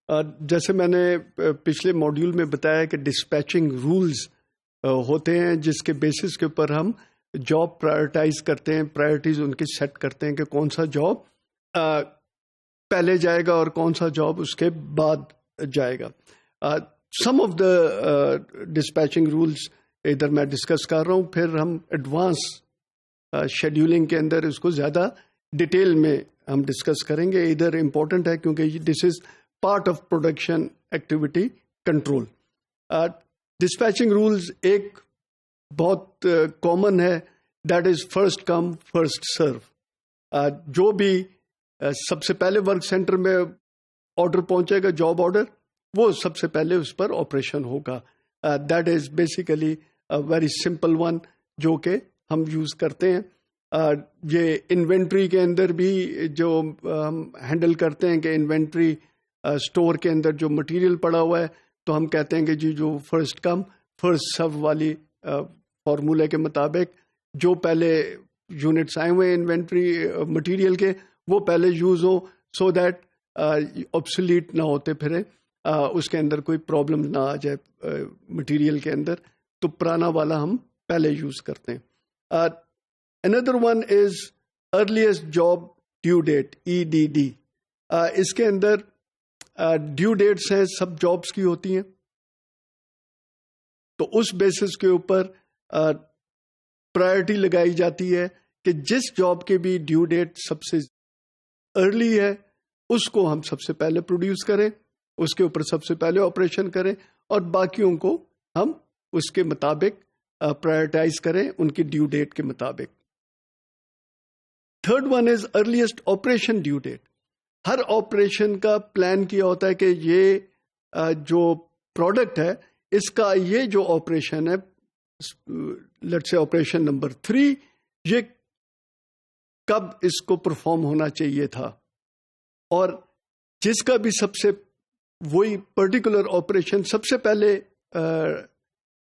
जैसे मैंने पिछले मॉड्यूल में बताया कि डिस्पैचिंग रूल्स होते हैं जिसके बेसिस के ऊपर हम जॉब प्रायोरिटाइज करते हैं, प्रायोरिटीज उनकी सेट करते हैं कि कौन सा जॉब पहले जाएगा और कौन सा जॉब उसके बाद जाएगा। सम ऑफ द डिस्पैचिंग रूल्स इधर मैं डिस्कस कर रहा हूँ, फिर हम एडवांस शेड्यूलिंग के अंदर इसको ज़्यादा डिटेल में हम डिस्कस करेंगे। इधर इम्पोर्टेंट है क्योंकि this is part of production activity control. Dispatching rules एक बहुत कॉमन है, that is first come first serve. जो भी सबसे पहले वर्क सेंटर में ऑर्डर पहुंचेगा, जॉब ऑर्डर, वो सबसे पहले उस पर ऑपरेशन होगा। That is basically a very simple one जो कि हम यूज करते हैं। ये इन्वेंट्री के अंदर भी जो हम हैंडल करते हैं कि इन्वेंट्री स्टोर के अंदर जो मटेरियल पड़ा हुआ है, तो हम कहते हैं कि जी जो फर्स्ट कम फर्स्ट सर्व वाली फॉर्मूले के मुताबिक जो पहले यूनिट्स आए हुए हैं इन्वेंट्री मटेरियल के, वो पहले यूज हो, सो दैट ऑब्सोलीट ना होते फिरे, उसके अंदर कोई प्रॉब्लम ना आ जाए मटेरियल के अंदर, तो पुराना वाला हम पहले यूज करते हैं। Another one is earliest job due date, EDD। इसके अंदर ड्यू डेट्स हैं, सब जॉब्स की होती हैं, तो उस बेसिस के ऊपर प्रायोरिटी लगाई जाती है कि जिस जॉब के भी ड्यू डेट सबसे अर्ली है उसको हम सबसे पहले प्रोड्यूस करें, उसके ऊपर सबसे पहले ऑपरेशन करें, और बाकियों को हम उसके मुताबिक प्रायोरिटाइज करें उनकी ड्यू डेट के मुताबिक। Third one is earliest operation due date. हर ऑपरेशन का प्लान किया होता है कि ये जो प्रोडक्ट है इसका ये जो ऑपरेशन है, लेट्स से ऑपरेशन नंबर 3, ये कब इसको परफॉर्म होना चाहिए था, और जिसका भी सबसे वही पर्टिकुलर ऑपरेशन सबसे पहले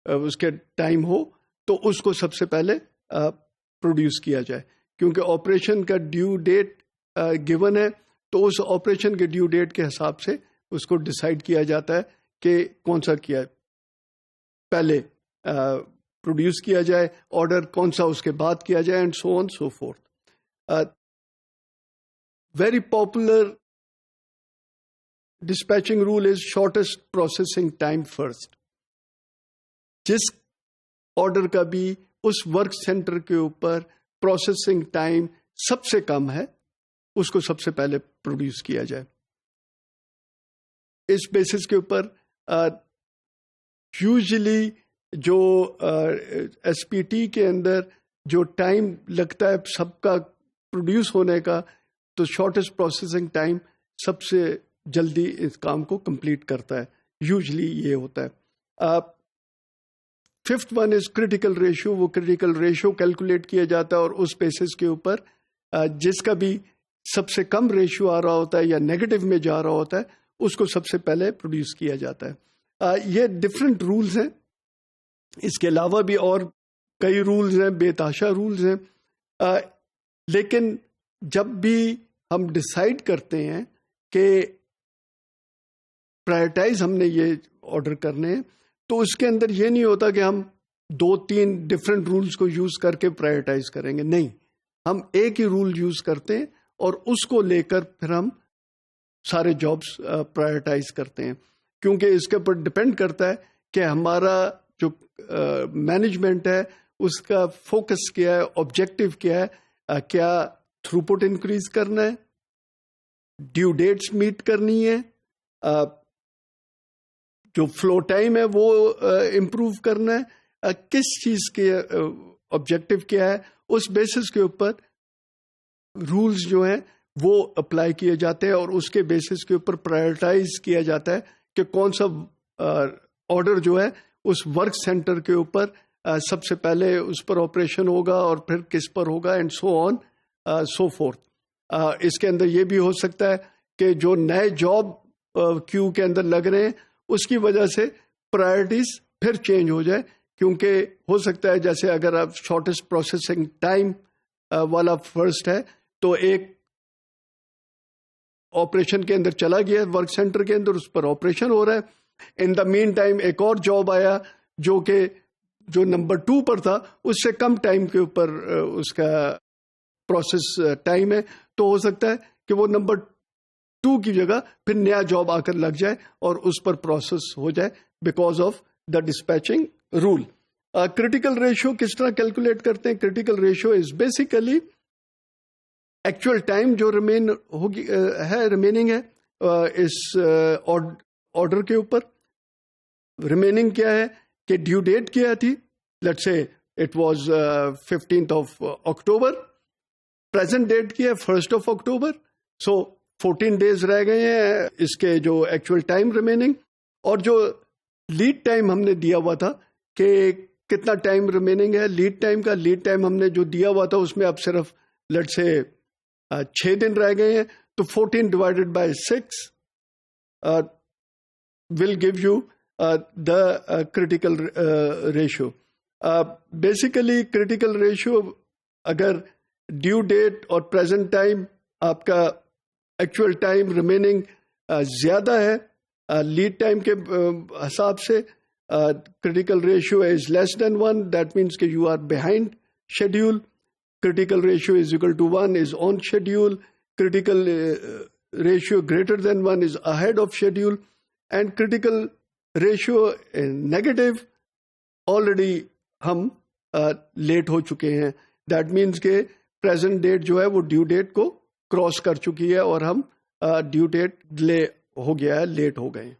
उसके टाइम हो तो उसको सबसे पहले प्रोड्यूस किया जाए, क्योंकि ऑपरेशन का ड्यू डेट गिवन है, तो उस ऑपरेशन के ड्यू डेट के हिसाब से उसको डिसाइड किया जाता है कि कौन सा किया पहले प्रोड्यूस किया जाए, ऑर्डर कौन सा उसके बाद किया जाए, and so on so fourth. Very popular dispatching rule is shortest processing time first. जिस ऑर्डर का भी उस वर्क सेंटर के ऊपर प्रोसेसिंग टाइम सबसे कम है उसको सबसे पहले प्रोड्यूस किया जाए। इस बेसिस के ऊपर यूजुअली जो SPT के अंदर जो टाइम लगता है सबका प्रोड्यूस होने का, तो शॉर्टेस्ट प्रोसेसिंग टाइम सबसे जल्दी इस काम को कंप्लीट करता है, यूजुअली ये होता है। Fifth one is critical ratio. वो क्रिटिकल रेशियो कैलकुलेट किया जाता है और उस बेसिस के ऊपर जिसका भी सबसे कम रेशियो आ रहा होता है या नेगेटिव में जा रहा होता है उसको सबसे पहले प्रोड्यूस किया जाता है। ये डिफरेंट रूल्स हैं, इसके अलावा भी और कई रूल्स हैं, बेतहाशा रूल्स हैं, लेकिन जब भी हम डिसाइड करते हैं कि प्रायोरिटाइज हमने ये ऑर्डर करने हैं, तो उसके अंदर ये नहीं होता कि हम 2-3 डिफरेंट रूल्स को यूज करके प्रायोरिटाइज करेंगे, नहीं, हम एक ही रूल यूज करते हैं और उसको लेकर फिर हम सारे जॉब्स प्रायोरिटाइज करते हैं, क्योंकि इसके ऊपर डिपेंड करता है कि हमारा जो मैनेजमेंट है उसका फोकस क्या है, ऑब्जेक्टिव क्या है, क्या थ्रूपुट इंक्रीज करना है, ड्यू डेट्स मीट करनी है, जो फ्लो टाइम है वो इम्प्रूव करना है, किस चीज के ऑब्जेक्टिव क्या है, उस बेसिस के ऊपर रूल्स जो हैं वो अप्लाई किए जाते हैं और उसके बेसिस के ऊपर प्रायोरिटाइज किया जाता है कि कौन सा ऑर्डर जो है उस वर्क सेंटर के ऊपर सबसे पहले उस पर ऑपरेशन होगा और फिर किस पर होगा, and so on so fourth. इसके अंदर ये भी हो सकता है कि जो नए जॉब क्यू के अंदर लग रहे हैं उसकी वजह से प्रायोरिटीज फिर चेंज हो जाए, क्योंकि हो सकता है जैसे अगर आप शॉर्टेस्ट प्रोसेसिंग टाइम वाला फर्स्ट है तो एक ऑपरेशन के अंदर चला गया, वर्क सेंटर के अंदर उस पर ऑपरेशन हो रहा है। इन द मीन टाइम एक और जॉब आया जो नंबर 2 पर था, उससे कम टाइम के ऊपर उसका प्रोसेस टाइम है, तो हो सकता है कि वो नंबर 2 की जगह फिर नया जॉब आकर लग जाए और उस पर प्रोसेस हो जाए because of the dispatching rule. Critical ratio किस तरह कैलकुलेट करते हैं? Critical ratio is basically actual time जो रिमेनिंग है इस ऑर्डर के ऊपर। रिमेनिंग क्या है कि ड्यू डेट क्या थी, let's say it was 15th of October, present date की है 1st of October, so 14 days रह गए हैं इसके जो एक्चुअल टाइम रिमेनिंग। और जो लीड टाइम हमने दिया हुआ था कि कितना टाइम रिमेनिंग है, लीड टाइम हमने जो दिया हुआ था उसमें अब सिर्फ लेट्स से 6 दिन रह गए हैं, तो 14 divided by 6 will give you the critical ratio. Basically critical ratio अगर ड्यू डेट और प्रेजेंट टाइम आपका एक्चुअल टाइम रिमेनिंग ज्यादा है लीड टाइम के हिसाब से, critical ratio is less than 1, that means that you are behind schedule. Critical ratio is equal to 1 is on schedule. Critical ratio greater than 1 is ahead of schedule. And critical ratio negative, already हम late हो चुके हैं. That means के present date जो है वो due date को cross कर चुकी है और हम due date delay हो गया है, late हो गए हैं.